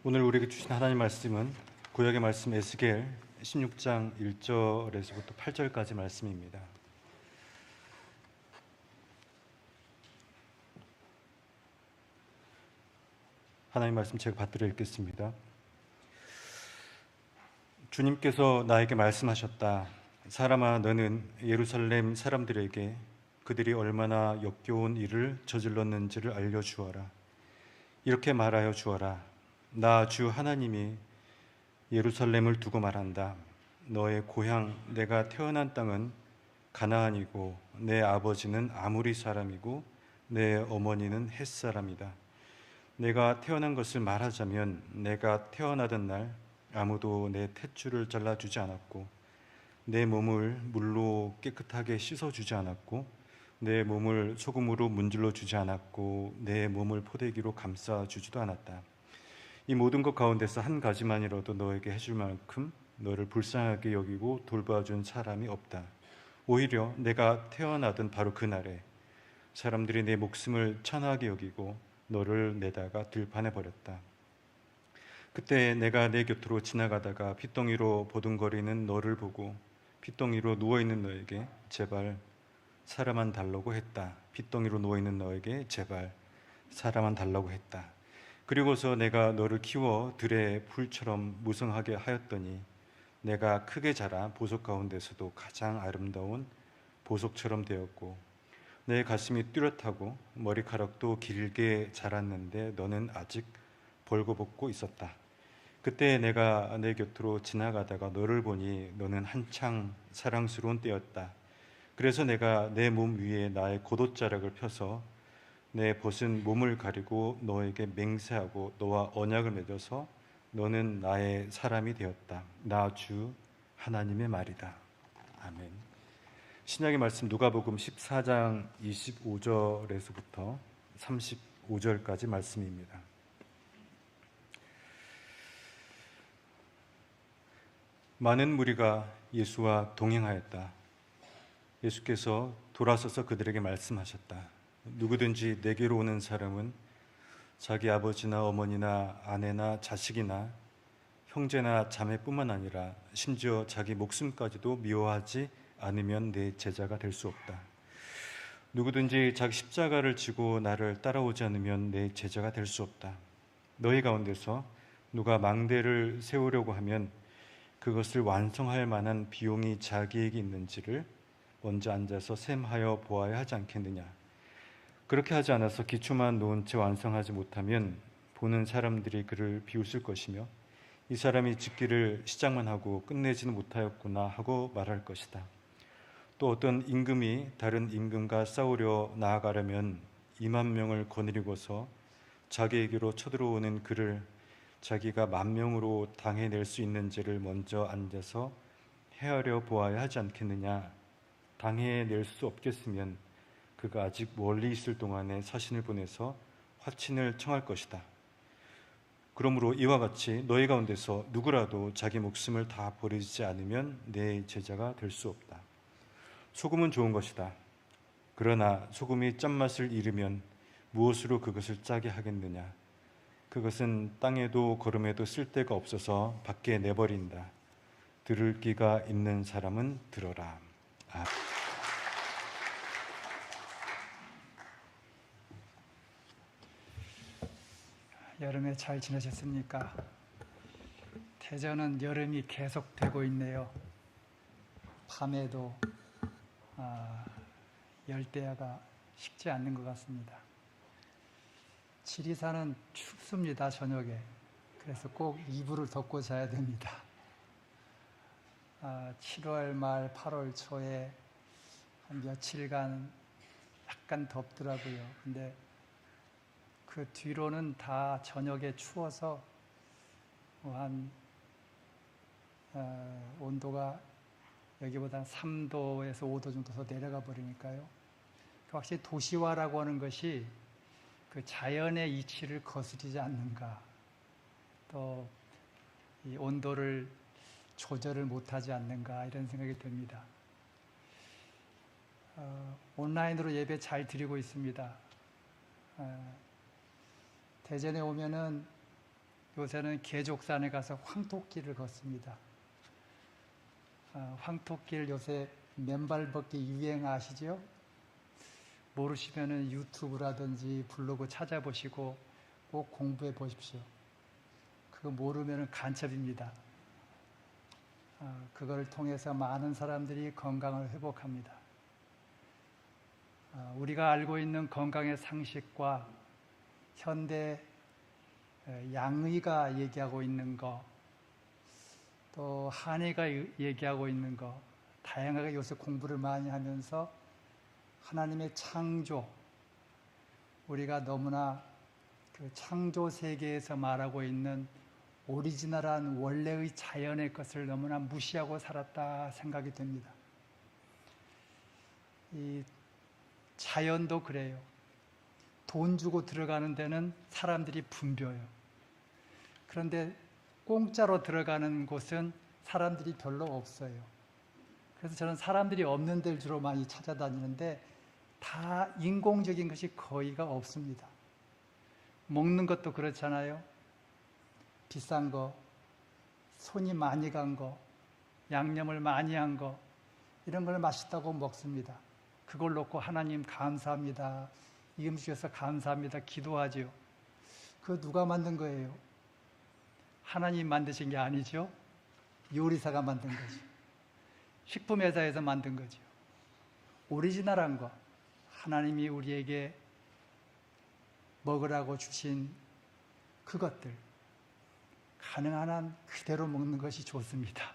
오늘 우리에게 주신 하나님 말씀은 구약의 말씀 에스겔 16장 1절에서부터 8절까지 말씀입니다. 하나님 말씀 제가 받들어 읽겠습니다. 주님께서 나에게 말씀하셨다. 사람아, 너는 예루살렘 사람들에게 그들이 얼마나 역겨운 일을 저질렀는지를 알려주어라. 이렇게 말하여 주어라. 나 주 하나님이 예루살렘을 두고 말한다. 너의 고향 내가 태어난 땅은 가나안이고 내 아버지는 아모리 사람이고 내 어머니는 헷 사람이다. 내가 태어난 것을 말하자면 내가 태어나던 날 아무도 내 탯줄을 잘라주지 않았고 내 몸을 물로 깨끗하게 씻어주지 않았고 내 몸을 소금으로 문질러 주지 않았고 내 몸을 포대기로 감싸주지도 않았다. 이 모든 것 가운데서 한 가지만이라도 너에게 해줄 만큼 너를 불쌍하게 여기고 돌봐준 사람이 없다. 오히려 내가 태어나던 바로 그날에 사람들이 내 목숨을 천하게 여기고 너를 내다가 들판해버렸다. 그때 내가 내 곁으로 지나가다가 핏덩이로 보둥거리는 너를 보고 핏덩이로 누워있는 너에게 제발 사람만 달라고 했다. 핏덩이로 누워있는 너에게 제발 사람만 달라고 했다. 그리고서 내가 너를 키워 들의 풀처럼 무성하게 하였더니 내가 크게 자라 보석 가운데서도 가장 아름다운 보석처럼 되었고 내 가슴이 뚜렷하고 머리카락도 길게 자랐는데 너는 아직 벌거벗고 있었다. 그때 내가 내 곁으로 지나가다가 너를 보니 너는 한창 사랑스러운 때였다. 그래서 내가 내 몸 위에 나의 겉옷자락을 펴서 내 벗은 몸을 가리고 너에게 맹세하고 너와 언약을 맺어서 너는 나의 사람이 되었다. 나 주 하나님의 말이다. 아멘. 신약의 말씀 누가복음 14장 25절에서부터 35절까지 말씀입니다. 많은 무리가 예수와 동행하였다. 예수께서 돌아서서 그들에게 말씀하셨다. 누구든지 내게로 오는 사람은 자기 아버지나 어머니나 아내나 자식이나 형제나 자매뿐만 아니라 심지어 자기 목숨까지도 미워하지 않으면 내 제자가 될 수 없다. 누구든지 자기 십자가를 지고 나를 따라오지 않으면 내 제자가 될 수 없다. 너희 가운데서 누가 망대를 세우려고 하면 그것을 완성할 만한 비용이 자기에게 있는지를 먼저 앉아서 셈하여 보아야 하지 않겠느냐. 그렇게 하지 않아서 기초만 놓은 채 완성하지 못하면 보는 사람들이 그를 비웃을 것이며 이 사람이 짓기를 시작만 하고 끝내지는 못하였구나 하고 말할 것이다. 또 어떤 임금이 다른 임금과 싸우려 나아가려면 2만 명을 거느리고서 자기에게로 쳐들어오는 그를 자기가 10,000명으로 당해낼 수 있는지를 먼저 앉아서 헤아려 보아야 하지 않겠느냐. 당해낼 수 없겠으면 그가 아직 멀리 있을 동안에 사신을 보내서 화친을 청할 것이다. 그러므로 이와 같이 너희 가운데서 누구라도 자기 목숨을 다 버리지 않으면 내 제자가 될 수 없다. 소금은 좋은 것이다. 그러나 소금이 짠맛을 잃으면 무엇으로 그것을 짜게 하겠느냐. 그것은 땅에도 거름에도 쓸데가 없어서 밖에 내버린다. 들을 귀가 있는 사람은 들어라. 아멘. 여름에 잘 지내셨습니까? 대전은 여름이 계속되고 있네요. 밤에도 열대야가 식지 않는 것 같습니다. 지리산은 춥습니다, 저녁에. 그래서 꼭 이불을 덮고 자야 됩니다. 7월 말 8월 초에 한 며칠간 약간 덥더라고요. 근데 그 뒤로는 다 저녁에 추워서 온도가 여기보다 3도에서 5도 정도 더 내려가 버리니까요. 확실히 도시화라고 하는 것이 그 자연의 이치를 거스르지 않는가, 또 이 온도를 조절을 못하지 않는가 이런 생각이 듭니다. 온라인으로 예배 잘 드리고 있습니다. 대전에 오면은 요새는 계족산에 가서 황토길을 걷습니다. 황토길 요새 맨발 걷기 유행 아시죠? 모르시면은 유튜브라든지 블로그 찾아보시고 꼭 공부해 보십시오. 그거 모르면은 간첩입니다. 그걸 통해서 많은 사람들이 건강을 회복합니다. 우리가 알고 있는 건강의 상식과 현대 양의가 얘기하고 있는 거, 또 한의가 얘기하고 있는 거, 다양하게 요새 공부를 많이 하면서 하나님의 창조, 우리가 너무나 그 창조 세계에서 말하고 있는 오리지널한 원래의 자연의 것을 너무나 무시하고 살았다 생각이 됩니다. 이 자연도 그래요. 돈 주고 들어가는 데는 사람들이 붐벼요. 그런데 공짜로 들어가는 곳은 사람들이 별로 없어요. 그래서 저는 사람들이 없는 데를 주로 많이 찾아다니는데 다 인공적인 것이 거의가 없습니다. 먹는 것도 그렇잖아요. 비싼 거, 손이 많이 간 거, 양념을 많이 한 거, 이런 걸 맛있다고 먹습니다. 그걸 놓고 하나님 감사합니다. 이 음식 주셔서 감사합니다. 기도하죠. 그거 누가 만든 거예요? 하나님 만드신 게 아니죠. 요리사가 만든 거죠. 식품회사에서 만든 거죠. 오리지널한 거, 하나님이 우리에게 먹으라고 주신 그것들, 가능한 한 그대로 먹는 것이 좋습니다.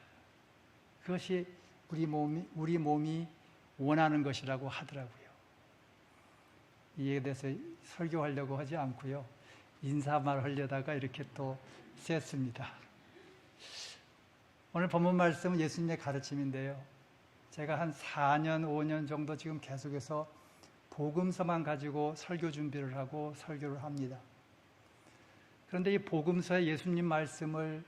그것이 우리 몸이 원하는 것이라고 하더라고요. 이에 대해서 설교하려고 하지 않고요. 인사말 하려다가 이렇게 또 셌습니다. 오늘 본문 말씀은 예수님의 가르침인데요. 제가 한 4년, 5년 정도 지금 계속해서 복음서만 가지고 설교 준비를 하고 설교를 합니다. 그런데 이 복음서의 예수님 말씀을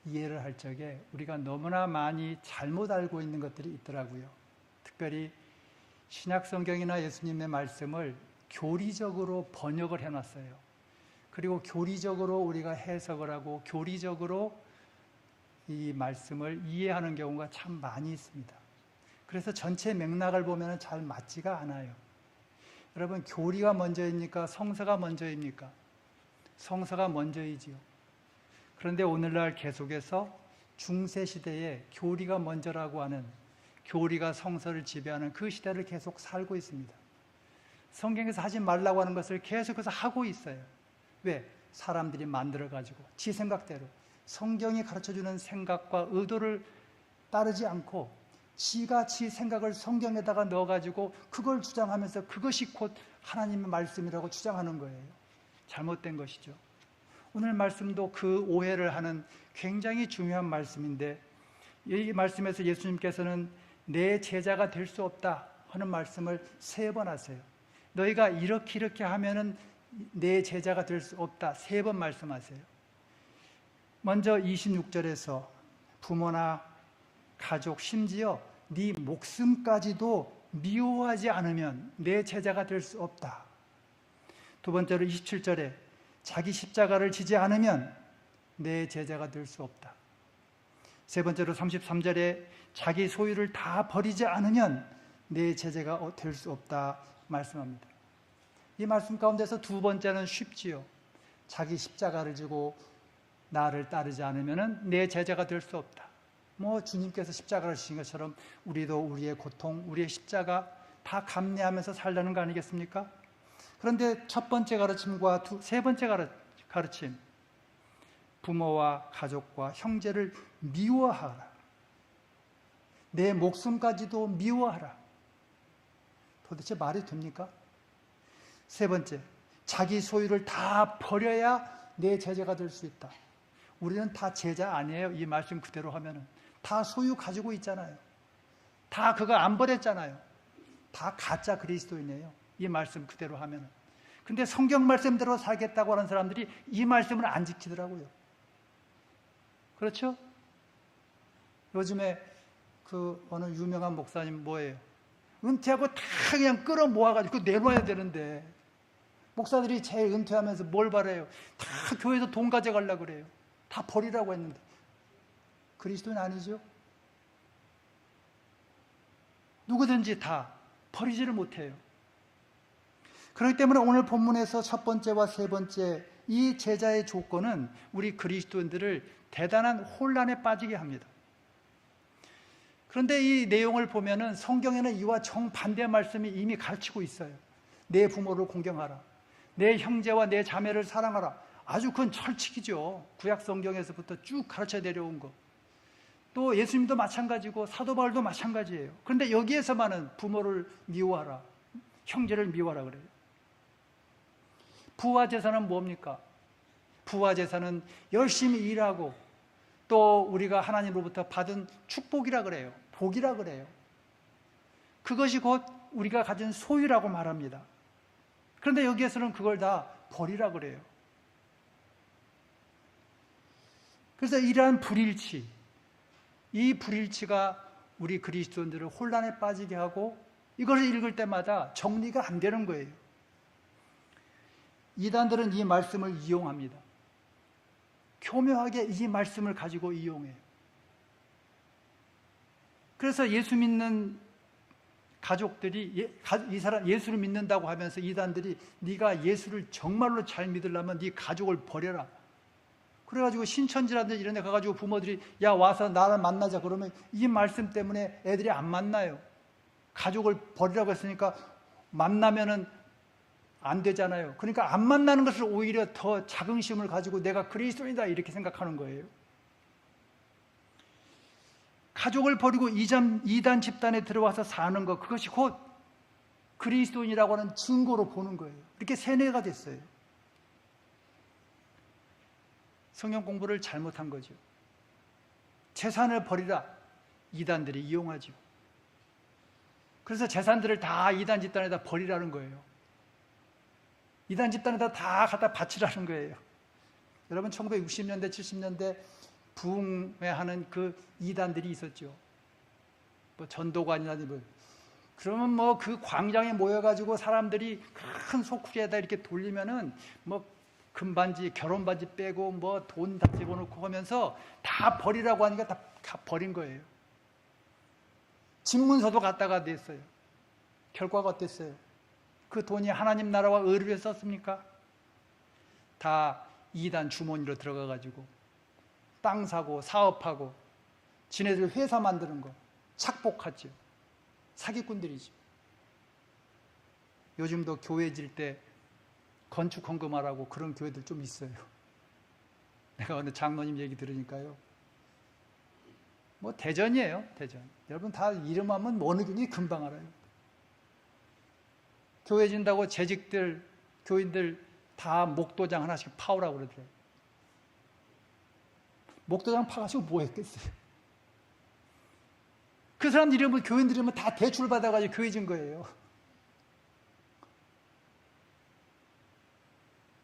이해를 할 적에 우리가 너무나 많이 잘못 알고 있는 것들이 있더라고요. 특별히 신약성경이나 예수님의 말씀을 교리적으로 번역을 해놨어요. 그리고 교리적으로 우리가 해석을 하고 교리적으로 이 말씀을 이해하는 경우가 참 많이 있습니다. 그래서 전체 맥락을 보면 잘 맞지가 않아요. 여러분, 교리가 먼저입니까? 성서가 먼저입니까? 성서가 먼저이지요. 그런데 오늘날 계속해서 중세시대에 교리가 먼저라고 하는, 교리가 성서를 지배하는 그 시대를 계속 살고 있습니다. 성경에서 하지 말라고 하는 것을 계속해서 하고 있어요. 왜? 사람들이 만들어가지고 지 생각대로 성경이 가르쳐주는 생각과 의도를 따르지 않고 지가 지 생각을 성경에다가 넣어가지고 그걸 주장하면서 그것이 곧 하나님의 말씀이라고 주장하는 거예요. 잘못된 것이죠. 오늘 말씀도 그 오해를 하는 굉장히 중요한 말씀인데, 이 말씀에서 예수님께서는 내 제자가 될 수 없다 하는 말씀을 3번 하세요. 너희가 이렇게 하면은 내 제자가 될 수 없다 3번 말씀하세요. 먼저 26절에서 부모나 가족, 심지어 네 목숨까지도 미워하지 않으면 내 제자가 될 수 없다. 두 번째로 27절에 자기 십자가를 지지 않으면 내 제자가 될 수 없다. 세 번째로 33절에 자기 소유를 다 버리지 않으면 내 제자가 될 수 없다 말씀합니다. 이 말씀 가운데서 두 번째는 쉽지요. 자기 십자가를 지고 나를 따르지 않으면 내 제자가 될 수 없다. 주님께서 십자가를 지신 것처럼 우리도 우리의 고통, 우리의 십자가 다 감내하면서 살라는 거 아니겠습니까? 그런데 첫 번째 가르침과 세 번째 가르침, 부모와 가족과 형제를 미워하라. 내 목숨까지도 미워하라. 도대체 말이 됩니까? 세 번째, 자기 소유를 다 버려야 내 제자가 될 수 있다. 우리는 다 제자 아니에요. 이 말씀 그대로 하면은 다 소유 가지고 있잖아요. 다 그거 안 버렸잖아요. 다 가짜 그리스도인이에요. 이 말씀 그대로 하면은. 근데 성경 말씀대로 살겠다고 하는 사람들이 이 말씀을 안 지키더라고요. 그렇죠? 요즘에 어느 유명한 목사님 뭐예요? 은퇴하고 다 그냥 끌어 모아가지고 내놓아야 되는데 목사들이 제일 은퇴하면서 뭘 바래요? 다 교회에서 돈 가져가려고 그래요. 다 버리라고 했는데. 그리스도는 아니죠. 누구든지 다 버리지를 못해요. 그렇기 때문에 오늘 본문에서 첫 번째와 세 번째 이 제자의 조건은 우리 그리스도인들을 대단한 혼란에 빠지게 합니다. 그런데 이 내용을 보면은 성경에는 이와 정반대 말씀이 이미 가르치고 있어요. 내 부모를 공경하라. 내 형제와 내 자매를 사랑하라. 아주 그건 철칙이죠. 구약 성경에서부터 쭉 가르쳐 내려온 거. 또 예수님도 마찬가지고 사도 바울도 마찬가지예요. 그런데 여기에서만은 부모를 미워하라. 형제를 미워하라 그래요. 부와 제사는 뭡니까? 부와 제사는 열심히 일하고 또 우리가 하나님으로부터 받은 축복이라 그래요. 복이라 그래요. 그것이 곧 우리가 가진 소유라고 말합니다. 그런데 여기에서는 그걸 다 버리라 그래요. 그래서 이러한 불일치, 이 불일치가 우리 그리스도인들을 혼란에 빠지게 하고 이것을 읽을 때마다 정리가 안 되는 거예요. 이단들은 이 말씀을 이용합니다. 교묘하게 이 말씀을 가지고 이용해요. 그래서 예수 믿는 가족들이 이 사람 예수를 믿는다고 하면서 이단들이 네가 예수를 정말로 잘 믿으려면 네 가족을 버려라. 그래가지고 신천지라든지 이런 데 가가지고 부모들이 야 와서 나를 만나자 그러면 이 말씀 때문에 애들이 안 만나요. 가족을 버리라고 했으니까 만나면은 안 되잖아요. 그러니까 안 만나는 것을 오히려 더 자긍심을 가지고 내가 그리스도인이다 이렇게 생각하는 거예요. 가족을 버리고 이단 집단에 들어와서 사는 것, 그것이 곧 그리스도인이라고 하는 증거로 보는 거예요. 이렇게 세뇌가 됐어요. 성경 공부를 잘못한 거죠. 재산을 버리라. 이단들이 이용하죠. 그래서 재산들을 다 이단 집단에다 버리라는 거예요. 이단 집단에다 다 갖다 바치라는 거예요. 여러분 1960년대 70년대 부흥회하는 그 이단들이 있었죠. 뭐 전도관이나 뭐 그러면 뭐 그 광장에 모여가지고 사람들이 큰 소쿠리에다 이렇게 돌리면은 뭐 금반지 결혼반지 빼고 뭐 돈 다 집어넣고 하면서 다 버리라고 하니까 다 버린 거예요. 집문서도 갖다가 냈어요. 결과가 어땠어요? 그 돈이 하나님 나라와 의를 위해 썼습니까? 다 이단 주머니로 들어가가지고 땅 사고 사업하고 지네들 회사 만드는 거 착복하죠. 사기꾼들이죠. 요즘도 교회 질 때 건축 헌금하라고 그런 교회들 좀 있어요. 내가 어느 장로님 얘기 들으니까요. 뭐 대전이에요. 대전. 여러분 다 이름하면 어느 교인이 금방 알아요. 교회 진다고 재직들, 교인들 다 목도장 하나씩 파오라고 그러더래요. 목도장 파가지고 뭐 했겠어요? 그 사람 이름은 교인들 이름은 다 대출 받아가지고 교회 진 거예요.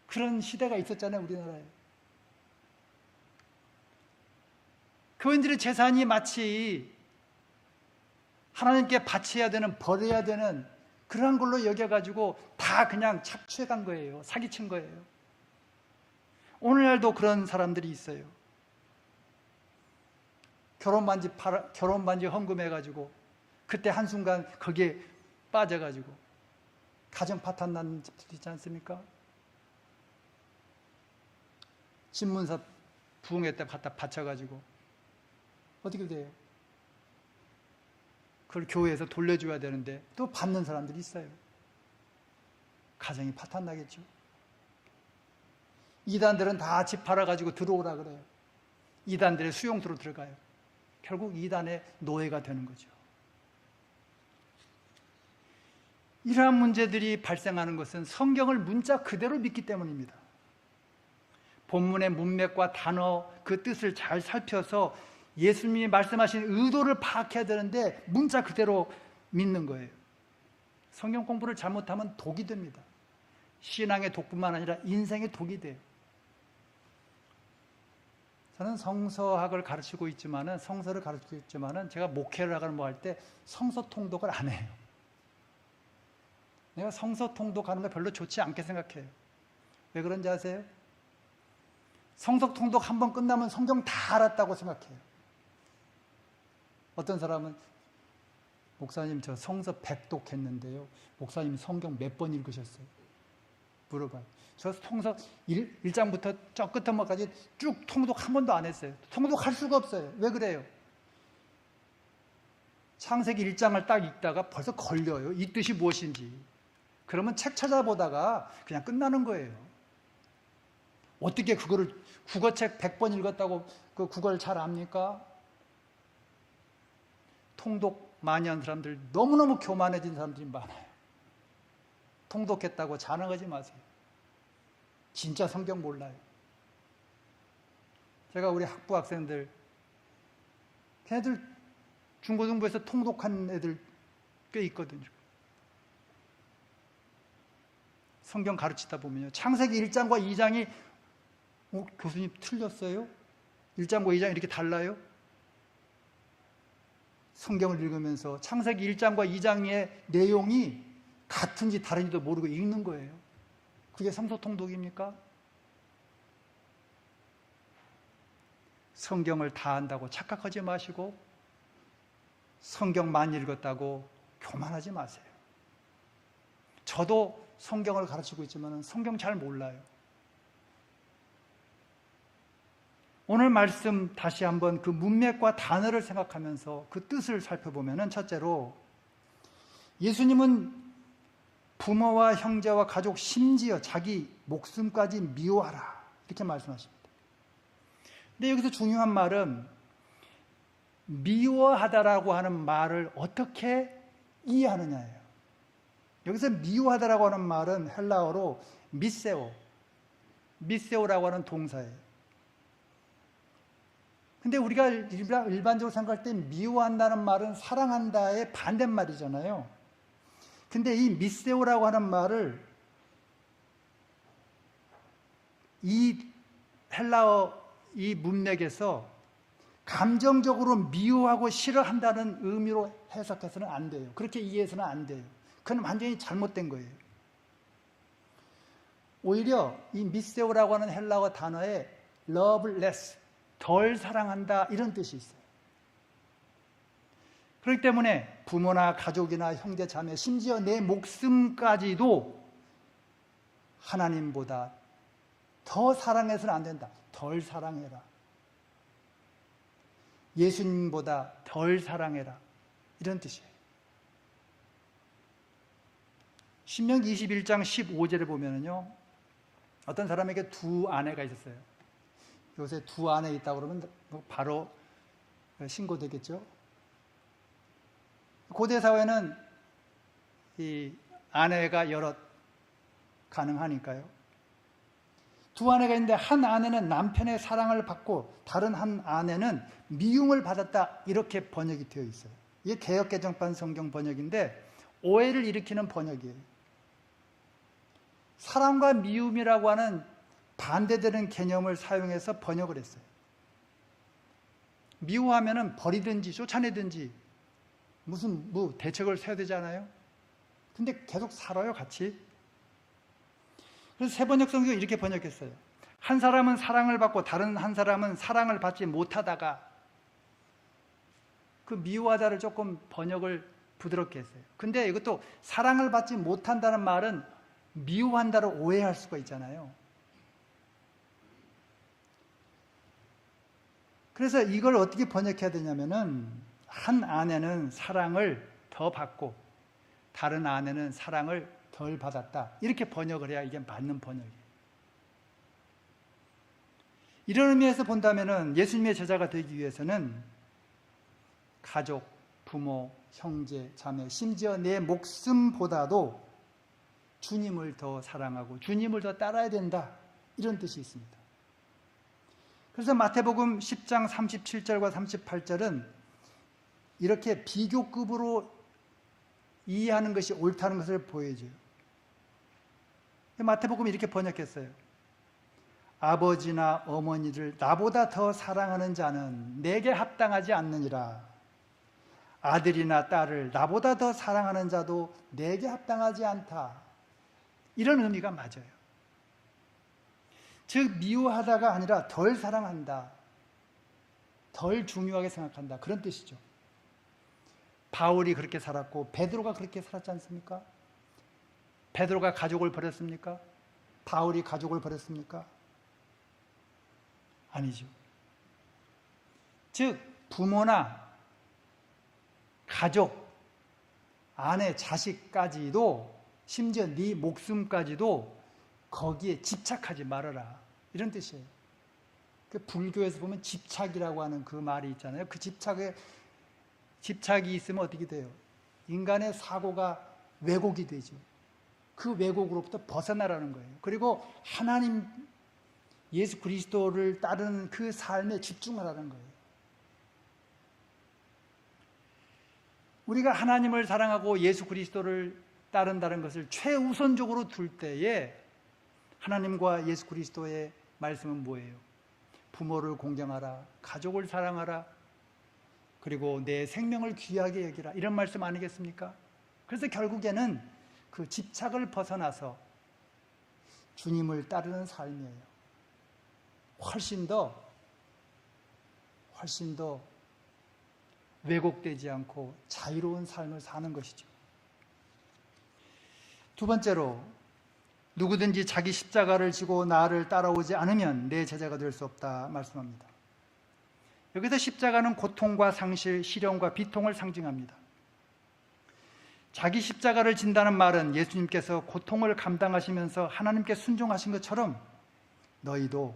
그런 시대가 있었잖아요, 우리나라에. 교인들의 재산이 마치 하나님께 바쳐야 되는, 버려야 되는 그런 걸로 여겨가지고 다 그냥 착취해 간 거예요. 사기친 거예요. 오늘날도 그런 사람들이 있어요. 결혼반지 헌금해가지고 그때 한순간 거기에 빠져가지고 가정 파탄 난 집들이 있지 않습니까? 신문사 부흥회 때 갖다 바쳐가지고 어떻게 돼요? 그걸 교회에서 돌려줘야 되는데 또 받는 사람들이 있어요. 가정이 파탄 나겠죠. 이단들은 다 집 팔아가지고 들어오라 그래요. 이단들의 수용소로 들어가요. 결국 이단의 노예가 되는 거죠. 이러한 문제들이 발생하는 것은 성경을 문자 그대로 믿기 때문입니다. 본문의 문맥과 단어, 그 뜻을 잘 살펴서 예수님이 말씀하신 의도를 파악해야 되는데 문자 그대로 믿는 거예요. 성경 공부를 잘못하면 독이 됩니다. 신앙의 독뿐만 아니라 인생의 독이 돼요. 저는 성서학을 가르치고 있지만은, 성서를 가르치고 있지만은, 제가 목회를 하거나 뭐 할 때 성서 통독을 안 해요. 내가 성서 통독하는 거 별로 좋지 않게 생각해요. 왜 그런지 아세요? 성서 통독 한 번 끝나면 성경 다 알았다고 생각해요. 어떤 사람은 목사님 저 성서 100독 했는데요. 목사님 성경 몇 번 읽으셨어요? 물어봐요. 저 성서 1장부터 저 끝까지 쭉 통독 한 번도 안 했어요. 통독할 수가 없어요. 왜 그래요? 창세기 1장을 딱 읽다가 벌써 걸려요. 이 뜻이 무엇인지. 그러면 책 찾아보다가 그냥 끝나는 거예요. 어떻게 그거를 국어책 100번 읽었다고 그 국어를 잘 압니까? 통독 많이 한 사람들, 너무너무 교만해진 사람들이 많아요. 통독했다고 자랑하지 마세요. 진짜 성경 몰라요. 제가 우리 학부 학생들, 걔네들 중고등부에서 통독한 애들 꽤 있거든요. 성경 가르치다 보면요. 창세기 1장과 2장이 교수님 틀렸어요? 1장과 2장이 이렇게 달라요? 성경을 읽으면서 창세기 1장과 2장의 내용이 같은지 다른지도 모르고 읽는 거예요. 그게 성서 통독입니까? 성경을 다 안다고 착각하지 마시고 성경 많이 읽었다고 교만하지 마세요. 저도 성경을 가르치고 있지만 성경 잘 몰라요. 오늘 말씀 다시 한번 그 문맥과 단어를 생각하면서 그 뜻을 살펴보면 첫째로 예수님은 부모와 형제와 가족 심지어 자기 목숨까지 미워하라 이렇게 말씀하십니다. 근데 여기서 중요한 말은 미워하다라고 하는 말을 어떻게 이해하느냐예요. 여기서 미워하다라고 하는 말은 헬라어로 미세오라고 하는 동사예요. 근데 우리가 일반적으로 생각할 때 미워한다는 말은 사랑한다의 반대말이잖아요. 근데 이 미세오라고 하는 말을 이 헬라어 이 문맥에서 감정적으로 미워하고 싫어한다는 의미로 해석해서는 안 돼요. 그렇게 이해해서는 안 돼요. 그건 완전히 잘못된 거예요. 오히려 이 미세오라고 하는 헬라어 단어에 loveless, 덜 사랑한다 이런 뜻이 있어요. 그렇기 때문에 부모나 가족이나 형제 자매 심지어 내 목숨까지도 하나님보다 더 사랑해서는 안 된다. 덜 사랑해라. 예수님보다 덜 사랑해라. 이런 뜻이에요. 신명기 21장 15절에 보면은요. 어떤 사람에게 두 아내가 있었어요. 요새 두 아내 있다고 그러면 바로 신고되겠죠. 고대 사회는 이 아내가 여럿 가능하니까요. 두 아내가 있는데 한 아내는 남편의 사랑을 받고 다른 한 아내는 미움을 받았다 이렇게 번역이 되어 있어요. 이게 개역개정판 성경 번역인데 오해를 일으키는 번역이에요. 사랑과 미움이라고 하는 반대되는 개념을 사용해서 번역을 했어요. 미워하면은 버리든지 쫓아내든지 무슨 대책을 세워야 되지 않아요? 근데 계속 살아요, 같이. 그래서 새번역 성경이 이렇게 번역했어요. 한 사람은 사랑을 받고 다른 한 사람은 사랑을 받지 못하다가 그 미워하다를 조금 번역을 부드럽게 했어요. 근데 이것도 사랑을 받지 못한다는 말은 미워한다를 오해할 수가 있잖아요. 그래서 이걸 어떻게 번역해야 되냐면은 한 아내는 사랑을 더 받고 다른 아내는 사랑을 덜 받았다. 이렇게 번역을 해야 이게 맞는 번역이에요. 이런 의미에서 본다면은 예수님의 제자가 되기 위해서는 가족, 부모, 형제, 자매, 심지어 내 목숨보다도 주님을 더 사랑하고 주님을 더 따라야 된다. 이런 뜻이 있습니다. 그래서 마태복음 10장 37절과 38절은 이렇게 비교급으로 이해하는 것이 옳다는 것을 보여줘요. 마태복음이 이렇게 번역했어요. 아버지나 어머니를 나보다 더 사랑하는 자는 내게 합당하지 않느니라. 아들이나 딸을 나보다 더 사랑하는 자도 내게 합당하지 않다. 이런 의미가 맞아요. 즉 미워하다가 아니라 덜 사랑한다. 덜 중요하게 생각한다. 그런 뜻이죠. 바울이 그렇게 살았고 베드로가 그렇게 살았지 않습니까? 베드로가 가족을 버렸습니까? 바울이 가족을 버렸습니까? 아니죠. 즉 부모나 가족, 아내, 자식까지도 심지어 네 목숨까지도 거기에 집착하지 말아라. 이런 뜻이에요. 그 불교에서 보면 집착이라고 하는 그 말이 있잖아요. 그 집착이 있으면 어떻게 돼요? 인간의 사고가 왜곡이 되죠. 그 왜곡으로부터 벗어나라는 거예요. 그리고 하나님, 예수 그리스도를 따르는 그 삶에 집중하라는 거예요. 우리가 하나님을 사랑하고 예수 그리스도를 따른다는 것을 최우선적으로 둘 때에 하나님과 예수 그리스도의 말씀은 뭐예요? 부모를 공경하라, 가족을 사랑하라, 그리고 내 생명을 귀하게 여기라, 이런 말씀 아니겠습니까? 그래서 결국에는 그 집착을 벗어나서 주님을 따르는 삶이에요. 훨씬 더 왜곡되지 않고 자유로운 삶을 사는 것이죠. 두 번째로, 누구든지 자기 십자가를 지고 나를 따라오지 않으면 내 제자가 될 수 없다 말씀합니다. 여기서 십자가는 고통과 상실, 시련과 비통을 상징합니다. 자기 십자가를 진다는 말은 예수님께서 고통을 감당하시면서 하나님께 순종하신 것처럼 너희도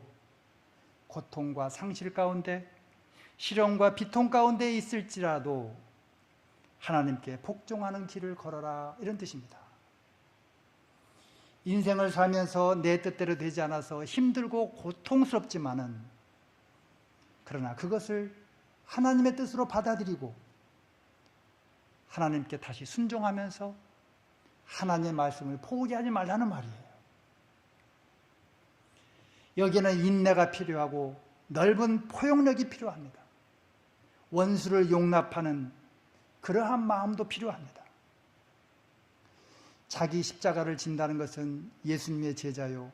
고통과 상실 가운데, 시련과 비통 가운데 있을지라도 하나님께 복종하는 길을 걸어라, 이런 뜻입니다. 인생을 살면서 내 뜻대로 되지 않아서 힘들고 고통스럽지만은, 그러나 그것을 하나님의 뜻으로 받아들이고 하나님께 다시 순종하면서 하나님의 말씀을 포기하지 말라는 말이에요. 여기에는 인내가 필요하고 넓은 포용력이 필요합니다. 원수를 용납하는 그러한 마음도 필요합니다. 자기 십자가를 진다는 것은 예수님의 제자요,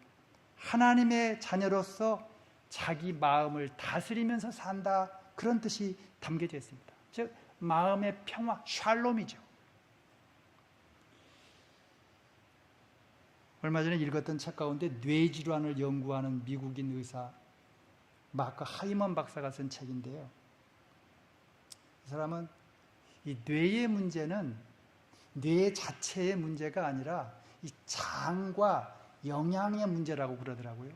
하나님의 자녀로서 자기 마음을 다스리면서 산다, 그런 뜻이 담겨져 있습니다. 즉 마음의 평화, 샬롬이죠. 얼마 전에 읽었던 책 가운데 뇌질환을 연구하는 미국인 의사 마크 하이먼 박사가 쓴 책인데요. 이 사람은 이 뇌의 문제는 뇌 자체의 문제가 아니라 이 장과 영양의 문제라고 그러더라고요.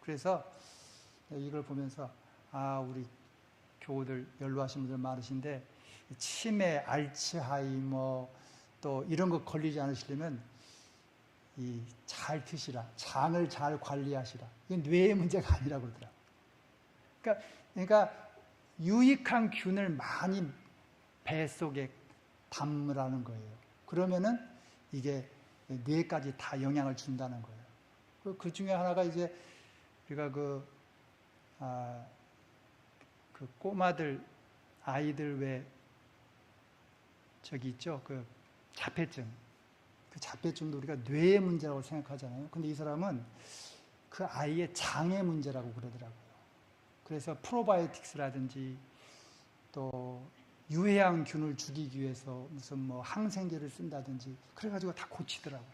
그래서 이걸 보면서 우리 교우들, 연로하신 분들 많으신데 치매, 알츠하이머 또 이런 거 걸리지 않으시려면 잘 드시라, 장을 잘 관리하시라. 이건 뇌의 문제가 아니라고 그러더라고요. 그러니까 유익한 균을 많이 뱃속에 담으라는 거예요. 그러면은 이게 뇌까지 다 영향을 준다는 거예요. 그 중에 하나가 이제 우리가 그 꼬마들, 아이들 왜 저기 있죠? 그 자폐증. 그 자폐증도 우리가 뇌의 문제라고 생각하잖아요. 근데 이 사람은 그 아이의 장의 문제라고 그러더라고요. 그래서 프로바이오틱스라든지 또 유해양균을 죽이기 위해서 무슨 뭐 항생제를 쓴다든지 그래가지고 다 고치더라고요.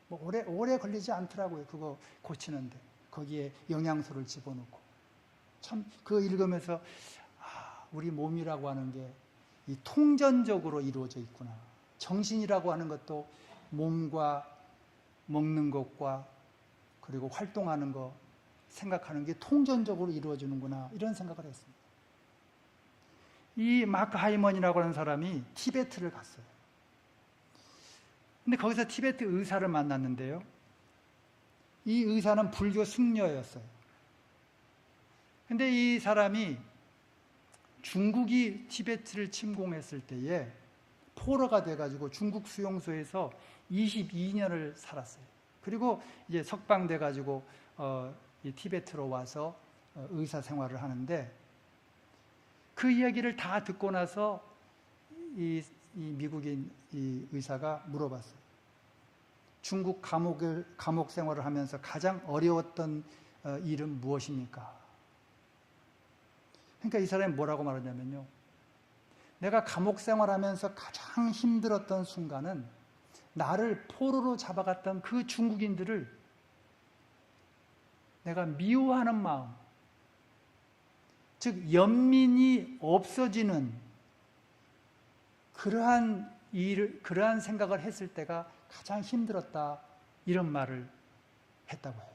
뭐 오래 걸리지 않더라고요. 그거 고치는데 거기에 영양소를 집어넣고. 참 그거 읽으면서 우리 몸이라고 하는 게 이 통전적으로 이루어져 있구나. 정신이라고 하는 것도 몸과 먹는 것과 그리고 활동하는 것, 생각하는 게 통전적으로 이루어지는구나, 이런 생각을 했습니다. 이 마크 하이먼이라고 하는 사람이 티베트를 갔어요. 근데 거기서 티베트 의사를 만났는데요. 이 의사는 불교 승려였어요. 근데 이 사람이 중국이 티베트를 침공했을 때에 포로가 돼가지고 중국 수용소에서 22년을 살았어요. 그리고 이제 석방돼가지고 이 티베트로 와서 의사 생활을 하는데 그 이야기를 다 듣고 나서 이 미국인 이 의사가 물어봤어요. 중국 감옥 생활을 하면서 가장 어려웠던 일은 무엇입니까? 그러니까 이 사람이 뭐라고 말하냐면요. 내가 감옥 생활하면서 가장 힘들었던 순간은 나를 포로로 잡아갔던 그 중국인들을 내가 미워하는 마음, 즉 연민이 없어지는 그러한 생각을 했을 때가 가장 힘들었다, 이런 말을 했다고 해요.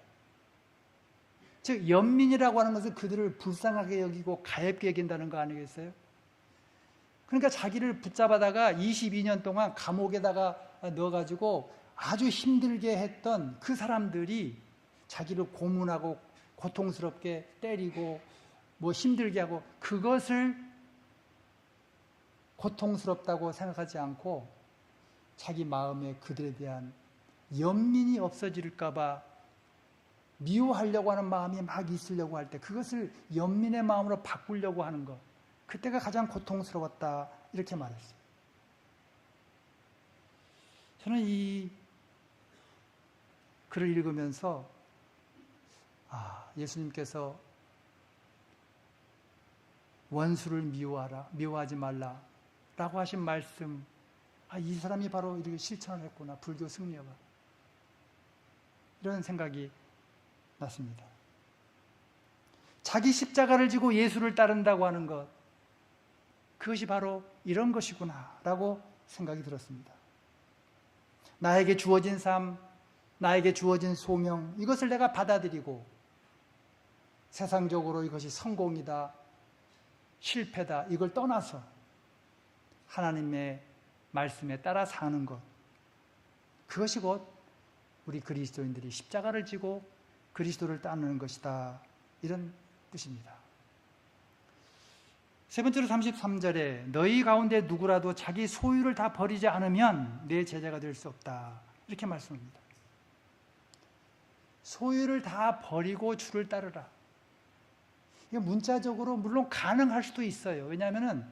즉 연민이라고 하는 것은 그들을 불쌍하게 여기고 가엾게 여긴다는 거 아니겠어요? 그러니까 자기를 붙잡아다가 22년 동안 감옥에다가 넣어가지고 아주 힘들게 했던 그 사람들이 자기를 고문하고 고통스럽게 때리고 뭐 힘들게 하고, 그것을 고통스럽다고 생각하지 않고 자기 마음에 그들에 대한 연민이 없어질까 봐 미워하려고 하는 마음이 막 있으려고 할 때 그것을 연민의 마음으로 바꾸려고 하는 것, 그때가 가장 고통스러웠다, 이렇게 말했어요. 저는 이 글을 읽으면서 예수님께서 원수를 미워하지 말라 라고 하신 말씀, 이 사람이 바로 이렇게 실천을 했구나, 불교 승려가. 이런 생각이 났습니다. 자기 십자가를 지고 예수를 따른다고 하는 것, 그것이 바로 이런 것이구나 라고 생각이 들었습니다. 나에게 주어진 삶, 나에게 주어진 소명, 이것을 내가 받아들이고 세상적으로 이것이 성공이다, 실패다, 이걸 떠나서 하나님의 말씀에 따라 사는 것, 그것이 곧 우리 그리스도인들이 십자가를 지고 그리스도를 따르는 것이다, 이런 뜻입니다. 세 번째로 33절에 너희 가운데 누구라도 자기 소유를 다 버리지 않으면 내 제자가 될 수 없다, 이렇게 말씀합니다. 소유를 다 버리고 주를 따르라. 이게 문자적으로 물론 가능할 수도 있어요. 왜냐하면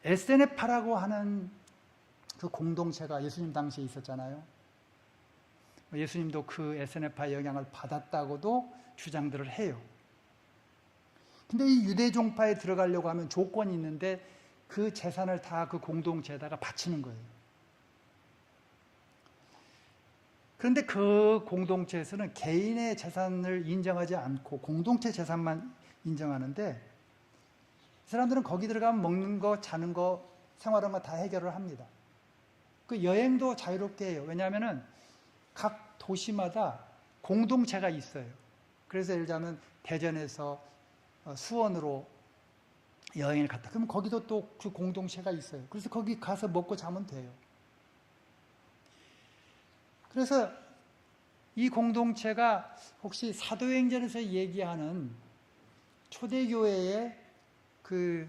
SNF라고 하는 그 공동체가 예수님 당시에 있었잖아요. 예수님도 그 SNF의 영향을 받았다고도 주장들을 해요. 근데 이 유대 종파에 들어가려고 하면 조건이 있는데 그 재산을 다 그 공동체에다가 바치는 거예요. 그런데 그 공동체에서는 개인의 재산을 인정하지 않고 공동체 재산만 인정하는데, 이 사람들은 거기 들어가면 먹는 거, 자는 거, 생활하는 거 다 해결을 합니다. 그 여행도 자유롭게 해요. 왜냐하면 각 도시마다 공동체가 있어요. 그래서 예를 들자면 대전에서 수원으로 여행을 갔다. 그럼 거기도 또 그 공동체가 있어요. 그래서 거기 가서 먹고 자면 돼요. 그래서 이 공동체가 혹시 사도행전에서 얘기하는 초대교회의 그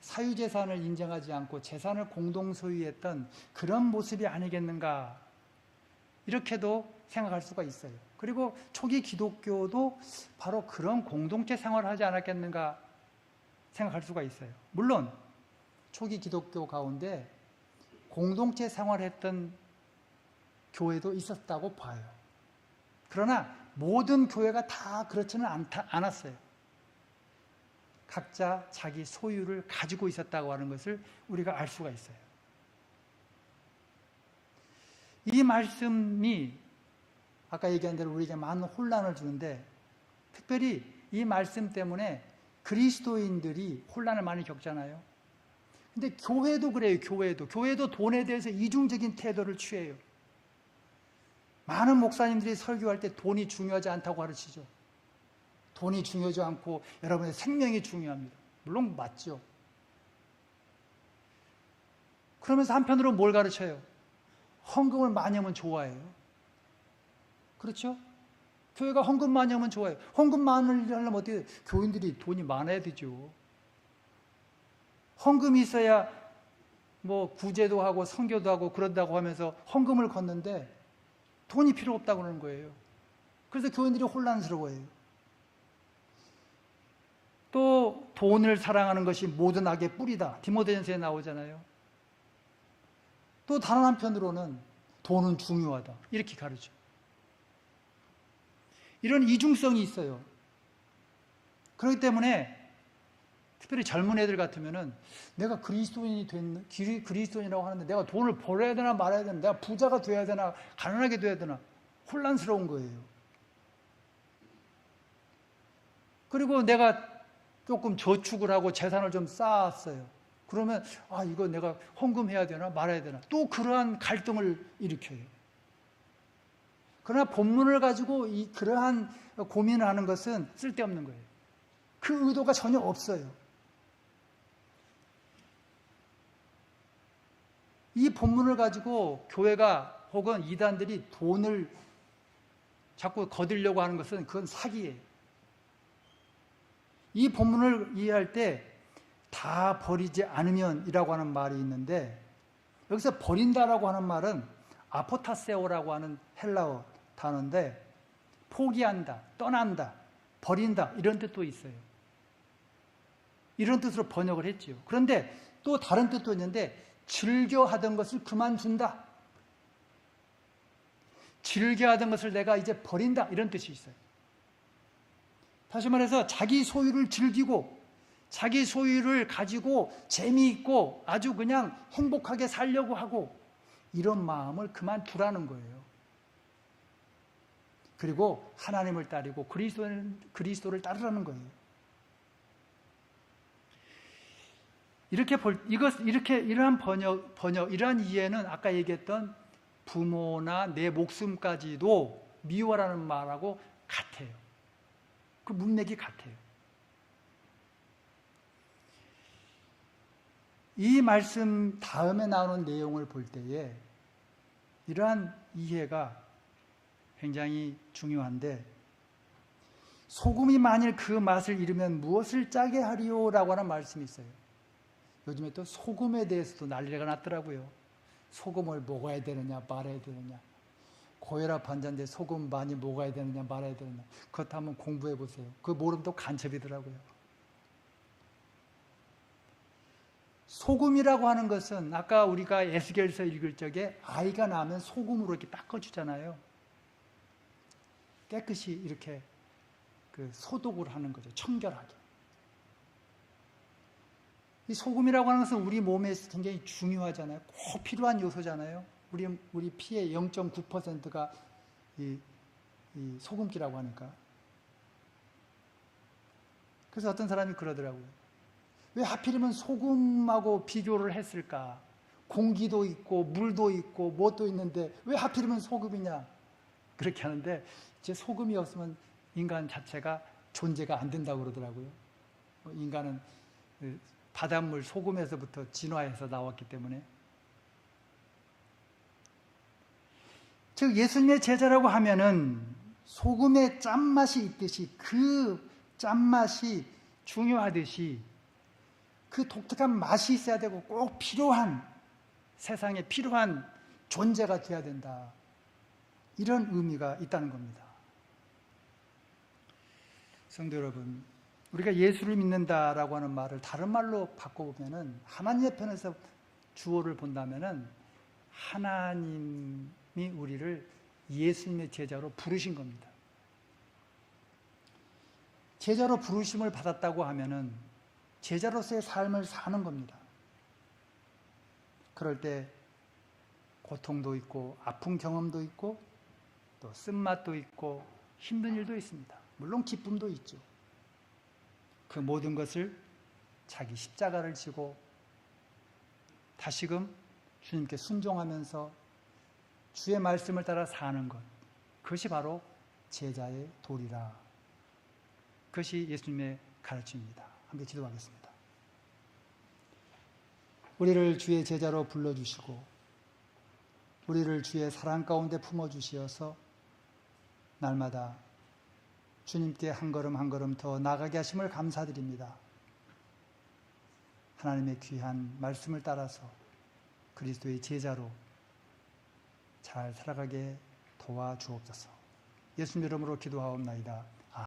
사유재산을 인정하지 않고 재산을 공동 소유했던 그런 모습이 아니겠는가, 이렇게도 생각할 수가 있어요. 그리고 초기 기독교도 바로 그런 공동체 생활을 하지 않았겠는가 생각할 수가 있어요. 물론 초기 기독교 가운데 공동체 생활했던 교회도 있었다고 봐요. 그러나 모든 교회가 다 그렇지는 않았어요. 각자 자기 소유를 가지고 있었다고 하는 것을 우리가 알 수가 있어요. 이 말씀이 아까 얘기한 대로 우리에게 많은 혼란을 주는데, 특별히 이 말씀 때문에 그리스도인들이 혼란을 많이 겪잖아요. 근데 교회도 그래요. 교회도 돈에 대해서 이중적인 태도를 취해요. 많은 목사님들이 설교할 때 돈이 중요하지 않다고 가르치죠. 돈이 중요하지 않고 여러분의 생명이 중요합니다. 물론 맞죠. 그러면서 한편으로 뭘 가르쳐요? 헌금을 많이 하면 좋아해요. 그렇죠? 교회가 헌금 많이 하면 좋아요. 헌금 많이 하려면 어떻게 해요? 교인들이 돈이 많아야 되죠. 헌금이 있어야 뭐 구제도 하고 선교도 하고 그런다고 하면서 헌금을 걷는데 돈이 필요 없다고 그러는 거예요. 그래서 교인들이 혼란스러워해요. 또 돈을 사랑하는 것이 모든 악의 뿌리다. 디모데전서에 나오잖아요. 또 다른 한편으로는 돈은 중요하다. 이렇게 가르쳐. 이런 이중성이 있어요. 그렇기 때문에 특별히 젊은 애들 같으면은 내가 그리스도인이라고 하는데 내가 돈을 벌어야 되나 말아야 되나, 내가 부자가 돼야 되나 가난하게 돼야 되나 혼란스러운 거예요. 그리고 내가 조금 저축을 하고 재산을 좀 쌓았어요. 그러면 이거 내가 헌금해야 되나 말아야 되나 또 그러한 갈등을 일으켜요. 그러나 본문을 가지고 그러한 고민을 하는 것은 쓸데없는 거예요. 그 의도가 전혀 없어요. 이 본문을 가지고 교회가 혹은 이단들이 돈을 자꾸 거두려고 하는 것은 그건 사기예요. 이 본문을 이해할 때 다 버리지 않으면이라고 하는 말이 있는데, 여기서 버린다라고 하는 말은 아포타세오라고 하는 헬라어 단어인데, 포기한다, 떠난다, 버린다 이런 뜻도 있어요. 이런 뜻으로 번역을 했지요. 그런데 또 다른 뜻도 있는데, 즐겨 하던 것을 그만둔다, 즐겨 하던 것을 내가 이제 버린다 이런 뜻이 있어요. 다시 말해서 자기 소유를 즐기고 자기 소유를 가지고 재미있고 아주 그냥 행복하게 살려고 하고 이런 마음을 그만두라는 거예요. 그리고 하나님을 따르고 그리스도를 따르라는 거예요. 이러한 번역, 이러한 이해는 아까 얘기했던 부모나 내 목숨까지도 미워라는 말하고 같아요. 그 문맥이 같아요. 이 말씀 다음에 나오는 내용을 볼 때에 이러한 이해가 굉장히 중요한데, 소금이 만일 그 맛을 잃으면 무엇을 짜게 하리요? 라고 하는 말씀이 있어요. 요즘에 또 소금에 대해서도 난리가 났더라고요. 소금을 먹어야 되느냐 말아야 되느냐, 고혈압 환자인데 소금 많이 먹어야 되느냐 말아야 되느냐, 그것 한번 공부해 보세요. 그거 모르면 또 간첩이더라고요. 소금이라고 하는 것은 아까 우리가 에스겔서 읽을 적에 아이가 나면 소금으로 이렇게 닦아주잖아요. 깨끗이 이렇게 소독을 하는 거죠. 청결하게. 이 소금이라고 하는 것은 우리 몸에 굉장히 중요하잖아요. 꼭 필요한 요소잖아요. 우리 피의 0.9%가 이 소금기라고 하니까. 그래서 어떤 사람이 그러더라고요. 왜 하필이면 소금하고 비교를 했을까? 공기도 있고 물도 있고 무엇도 있는데 왜 하필이면 소금이냐? 그렇게 하는데, 이제 소금이 없으면 인간 자체가 존재가 안 된다고 그러더라고요. 인간은 바닷물 소금에서부터 진화해서 나왔기 때문에. 즉 예수님의 제자라고 하면은 소금의 짠맛이 있듯이 그 짠맛이 중요하듯이 그 독특한 맛이 있어야 되고 꼭 필요한, 세상에 필요한 존재가 되어야 된다. 이런 의미가 있다는 겁니다. 성도 여러분, 우리가 예수를 믿는다라고 하는 말을 다른 말로 바꿔보면은, 하나님의 편에서 주어를 본다면은 하나님이 우리를 예수님의 제자로 부르신 겁니다. 제자로 부르심을 받았다고 하면은 제자로서의 삶을 사는 겁니다. 그럴 때 고통도 있고 아픈 경험도 있고 또 쓴맛도 있고 힘든 일도 있습니다. 물론 기쁨도 있죠. 그 모든 것을 자기 십자가를 지고 다시금 주님께 순종하면서 주의 말씀을 따라 사는 것, 그것이 바로 제자의 도리라. 그것이 예수님의 가르침입니다. 함께 기도하겠습니다. 우리를 주의 제자로 불러주시고 우리를 주의 사랑 가운데 품어주시어서 날마다 주님께 한 걸음 한 걸음 더 나아가게 하심을 감사드립니다. 하나님의 귀한 말씀을 따라서 그리스도의 제자로 잘 살아가게 도와주옵소서. 예수님 이름으로 기도하옵나이다.